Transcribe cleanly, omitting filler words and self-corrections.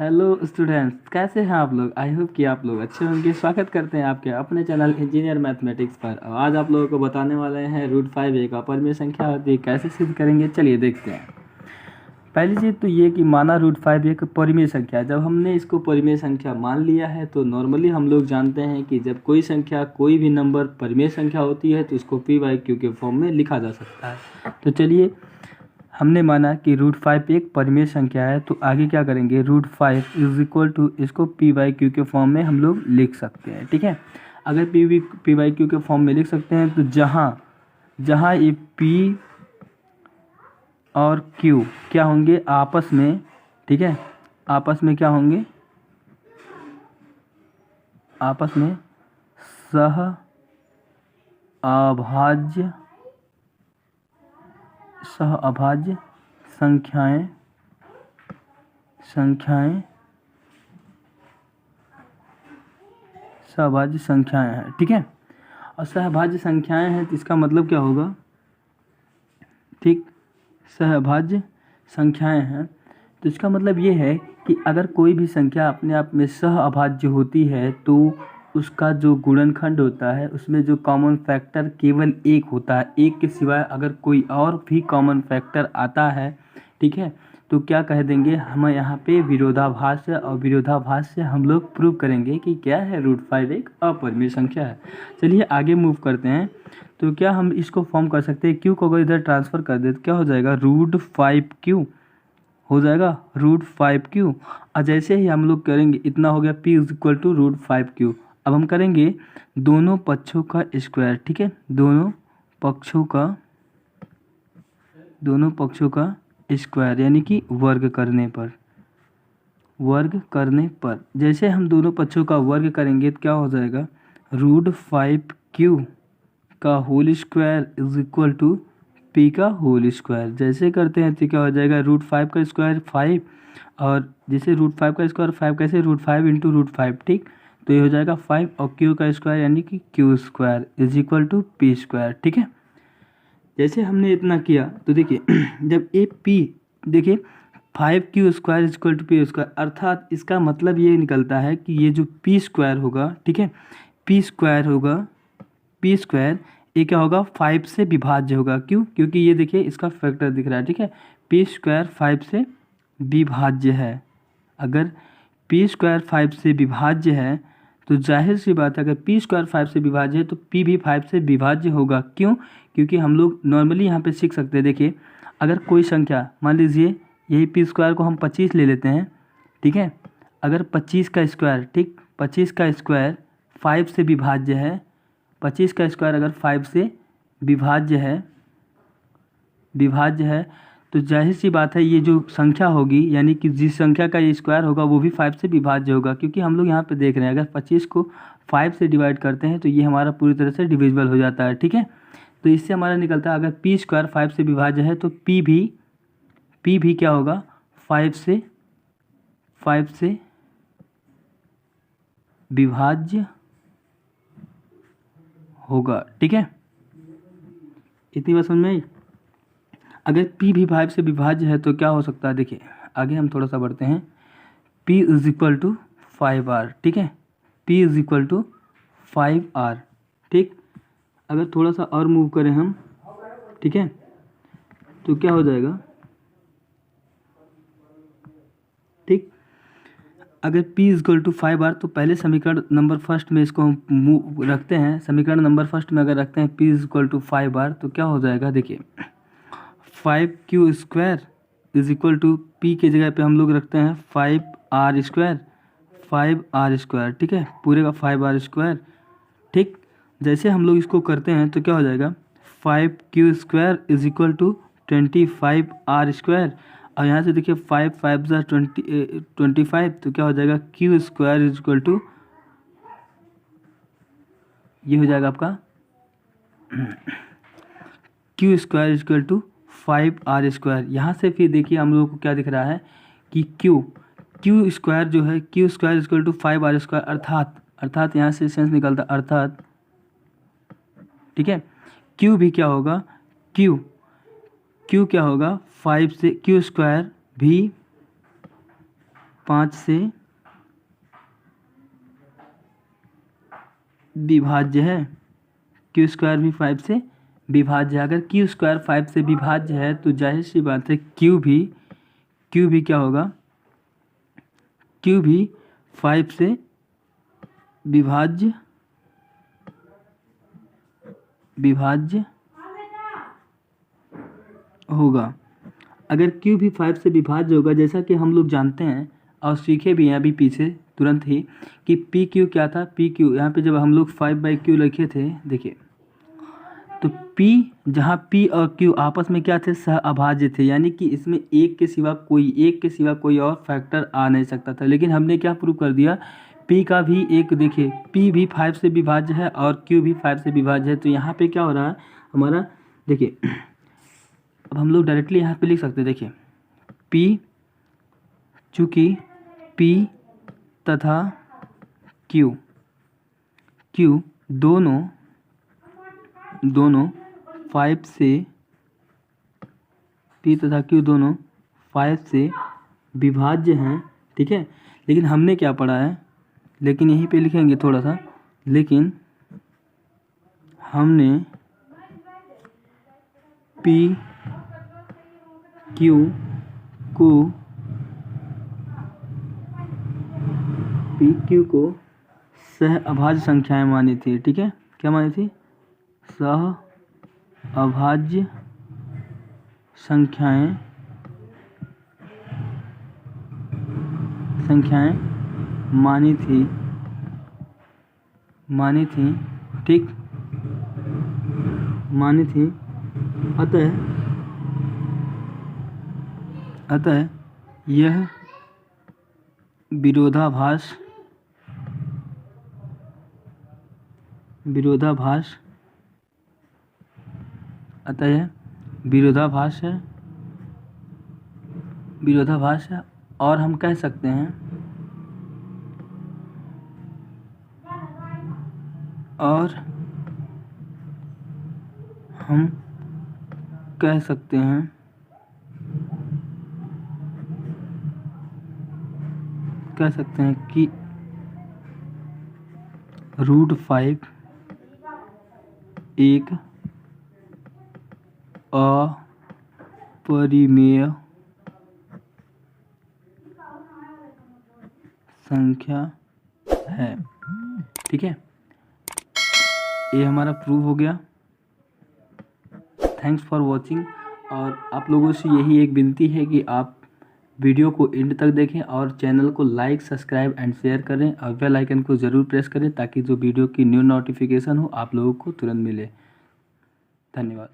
Hello students, कैसे हैं आप लोग। आई होप कि आप लोग अच्छे होंगे। स्वागत करते हैं आपके अपने चैनल इंजीनियर मैथमेटिक्स पर। और आज आप लोगों को बताने वाले हैं √5 एक अपरिमेय संख्या होती है, कैसे सिद्ध करेंगे। चलिए देखते हैं। पहली चीज़ तो ये कि माना √5 एक परिमेय संख्या है। जब हमने इसको परिमेय संख्या मान लिया है तो नॉर्मली हम लोग जानते हैं कि जब कोई संख्या, कोई भी नंबर परिमेय संख्या होती है तो इसको p/q के फॉर्म में लिखा जा सकता है। तो चलिए, हमने माना कि √5 एक परिमेय संख्या है, तो आगे क्या करेंगे, √5 = इसको p/q के फॉर्म में हम लोग लिख सकते हैं। ठीक है, अगर p/q के फॉर्म में लिख सकते हैं तो जहाँ ये p और q क्या होंगे आपस में, ठीक है, आपस में क्या होंगे, आपस में सहअभाज्य संख्याएं सहभाज्य संख्याएं हैं। ठीक है, और सहभाज्य संख्याएं हैं तो इसका मतलब क्या होगा, ठीक, सहभाज्य संख्याएं हैं तो इसका मतलब ये है कि अगर कोई भी संख्या अपने आप में सहअभाज्य होती है तो उसका जो गुणनखंड होता है उसमें जो कॉमन फैक्टर केवल एक होता है। एक के सिवाय अगर कोई और भी कॉमन फैक्टर आता है, ठीक है, तो क्या कह देंगे हम यहाँ पे विरोधाभास है, और विरोधाभास से हम लोग प्रूव करेंगे कि क्या है, √5 एक अपरिमेय संख्या है। चलिए आगे मूव करते हैं। तो क्या हम इसको फॉर्म कर सकते हैं, क्यू को अगर इधर ट्रांसफ़र कर दे तो क्या हो जाएगा, √5q हो जाएगा, √5q। और जैसे ही हम लोग करेंगे, इतना हो गया p = √5q। अब हम करेंगे दोनों पक्षों का स्क्वायर। ठीक है, दोनों पक्षों का स्क्वायर यानी कि वर्ग करने पर जैसे हम दोनों पक्षों का वर्ग करेंगे तो क्या हो जाएगा, √5q का होल स्क्वायर = p का होल स्क्वायर। जैसे करते हैं तो क्या हो जाएगा, √5 का स्क्वायर 5, और जैसे √5 का स्क्वायर 5 कैसे, √5 × √5, ठीक, तो ये हो जाएगा 5, और q का स्क्वायर यानी कि q² = p²। ठीक है, जैसे हमने इतना किया तो देखिए जब ये p, देखिए 5q² = p², अर्थात इसका मतलब ये निकलता है कि ये जो p² होगा, ठीक है, p² ये क्या होगा, 5 से विभाज्य होगा। क्यों, क्योंकि ये देखिए इसका फैक्टर दिख रहा है। ठीक है, p² 5 से विभाज्य है। अगर p² 5 से विभाज्य है तो जाहिर सी बात है, अगर p² 5 से विभाज्य है तो p भी 5 से विभाज्य होगा। क्यों, क्योंकि हम लोग नॉर्मली यहाँ पे सीख सकते हैं। देखिए, अगर कोई संख्या, मान लीजिए यही p² को हम 25 ले लेते हैं, ठीक है, अगर 25 का स्क्वायर, ठीक, 25 का स्क्वायर 5 से विभाज्य है, 25 का स्क्वायर अगर 5 से विभाज्य है तो जाहिर सी बात है ये जो संख्या होगी, यानी कि जिस संख्या का ये स्क्वायर होगा वो भी 5 से विभाज्य होगा। क्योंकि हम लोग यहाँ पे देख रहे हैं, अगर 25 को 5 से डिवाइड करते हैं तो ये हमारा पूरी तरह से डिविजिबल हो जाता है। ठीक है, तो इससे हमारा निकलता है, अगर p² 5 से विभाज्य है तो p भी क्या होगा, 5 से विभाज्य होगा। ठीक है, इतनी बात समझ में आई। अगर p भी 5 से विभाज्य है तो क्या हो सकता है, देखिए आगे हम थोड़ा सा बढ़ते हैं। p = 5r, ठीक है, p = 5r, ठीक। अगर थोड़ा सा और मूव करें हम, ठीक है, तो क्या हो जाएगा, ठीक, अगर p = 5r तो पहले समीकरण नंबर फर्स्ट में इसको हम रखते हैं। समीकरण नंबर फर्स्ट में अगर रखते हैं p = 5r तो क्या हो जाएगा, देखिए 5q² = p के जगह पे हम लोग रखते हैं 5r², ठीक है, पूरे का 5r²। ठीक, जैसे हम लोग इसको करते हैं तो क्या हो जाएगा, 5q² = 25r², और यहाँ से देखिए 5 5 25, तो क्या हो जाएगा, q² = ये हो जाएगा आपका q² = 5r²। यहाँ से फिर देखिए हम लोगों को क्या दिख रहा है कि q² जो है, q² = 5r², अर्थात यहाँ से सेंस निकलता, अर्थात, ठीक है, q भी क्या होगा, q क्या होगा, 5 से q² भी 5 से विभाज्य है, क्यू स्क्वायर भी 5 से विभाज्य है। अगर क्यू स्क्वायर 5 से विभाज्य है तो जाहिर सी बात है क्यू भी क्या होगा, क्यू भी 5 से विभाज्य होगा। अगर क्यू भी 5 से विभाज्य होगा, जैसा कि हम लोग जानते हैं और सीखे भी हैं अभी पीछे तुरंत ही कि पी क्यू क्या था। पी क्यू यहाँ पे जब हम लोग 5/q लिखे थे, देखिए तो P, जहाँ P और Q आपस में क्या थे, सह अभाज्य थे, यानी कि इसमें एक के सिवा कोई और फैक्टर आ नहीं सकता था। लेकिन हमने क्या प्रूव कर दिया, P का भी एक, देखिए P भी 5 से विभाज्य है और Q भी 5 से विभाज्य है। तो यहाँ पे क्या हो रहा है हमारा, देखिए अब हम लोग डायरेक्टली यहाँ पे लिख सकते हैं। देखिए P, चूँकि P तथा Q दोनों 5 से, P तथा Q दोनों 5 से विभाज्य हैं, ठीक है। लेकिन हमने क्या पढ़ा है, लेकिन यहीं पे लिखेंगे थोड़ा सा, लेकिन हमने P Q को सह अभाज्य संख्याएं मानी थी, ठीक है। क्या मानी थी, सह अभाज्य संख्याएं मानी थी, ठीक, मानी थी। अतः यह विरोधाभास है। और हम कह सकते हैं कि √5 एक अपरिमेय संख्या है, ठीक है। ये हमारा प्रूव हो गया। Thanks for watching. और आप लोगों से यही एक विनती है कि आप वीडियो को एंड तक देखें और चैनल को लाइक, सब्सक्राइब एंड शेयर करें और बेल आइकन को ज़रूर प्रेस करें ताकि जो वीडियो की न्यू नोटिफिकेशन हो आप लोगों को तुरंत मिले। धन्यवाद।